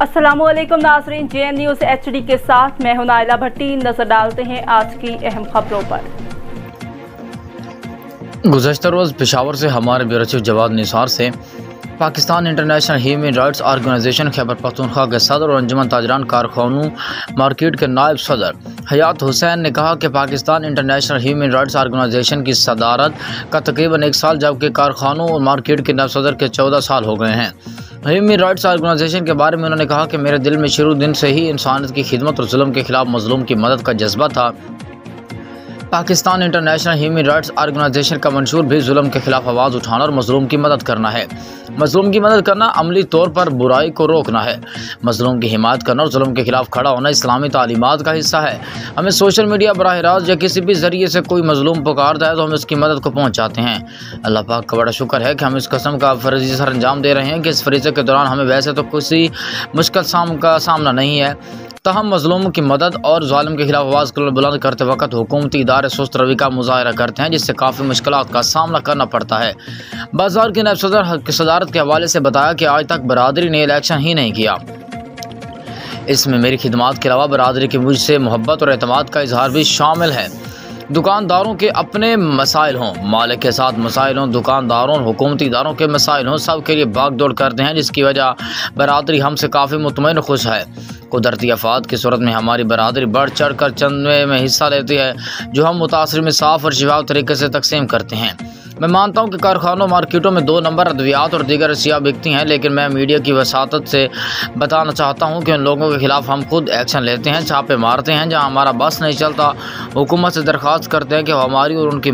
अस्सलामुअलैकुम नाज़रीन, JN news HD के साथ मैं हूं नाइला भट्टी। नजर डालते हैं आज की अहम खबरों पर। गुज़श्ता रोज़ पेशावर से हमारे ब्यूरो चीफ जवाद निसार से Pakistan International Human Rights Organization Khyber Pakhtunkhwa के सदर और अंजुमन ताजरान कारखानों मार्केट के नायब सदर हयात हुसैन ने कहा कि Pakistan International Human Rights Organization की सदारत का तकरीबन 1 साल, जबकि कारखानों और मार्केट के नायब सदर के 14 साल हो गए हैं। ह्यूमन राइट्स ऑर्गेनाइजेशन के बारे में उन्होंने कहा कि मेरे दिल में शुरू दिन से ही इंसानियत की खिदमत और जुल्म के खिलाफ मजलूम की मदद का जज्बा था। Pakistan International Human Rights Organization का मंशूर भी जुल्म के खिलाफ आवाज़ उठाना और मजलूम की मदद करना है। मजलूम की मदद करना अमली तौर पर बुराई को रोकना है। मजलूम की हिमायत करना और जुल्म के खिलाफ खड़ा होना इस्लामी तालीमात का हिस्सा है। हमें सोशल मीडिया बराह रास्त या किसी भी ज़रिए से कोई मजलूम पुकारता है तो हम उसकी मदद को पहुँचाते हैं। अल्लाह पाक का बड़ा शुक्र है कि हम इस कसम का फ़र्ज़ी सर अंजाम दे रहे हैं कि इस फरीज़े के दौरान हमें वैसे तो किसी मुश्किल का सामना नहीं है, तहम मजलूम की मदद और ज़ालिम के खिलाफ आवाज़ बुलंद करते वक्त हुकूमती इदारे सुस्त रवि का मुज़ाहरा करते हैं, जिससे काफ़ी मुश्किलात का सामना करना पड़ता है। बाजार के नायब सदर की सदारत के हवाले से बताया कि आज तक बरादरी ने इलेक्शन ही नहीं किया। इसमें मेरी खिदमात के अलावा बरादरी की मुझसे मोहब्बत और एतमाद का इजहार भी शामिल है। दुकानदारों के अपने मसाइल हों, मालिक के साथ मसाइल हों, दुकानदारों और हुकूमती इदारों के मसाइल हों, सब के लिए भाग दौड़ करते हैं, जिसकी वजह बरादरी हमसे काफ़ी मुतमईन और खुश है। कुदरती आफात की सूरत में हमारी बरादरी बढ़ चढ़ कर चंदे में हिस्सा लेती है, जो हम मुतासर में साफ़ और शिफाफ तरीके से तकसीम करते हैं। मैं मानता हूँ कि कारखानों मार्केटों में 2 नंबर अद्वियात और दीगर अशिया बिकती हैं, लेकिन मैं मीडिया की वसातत से बताना चाहता हूँ कि उन लोगों के खिलाफ हम खुद एक्शन लेते हैं, छापे मारते हैं। जहाँ हमारा बस नहीं चलता, हुकूमत से दरख्वास्त करते हैं कि वो हमारी और उनकी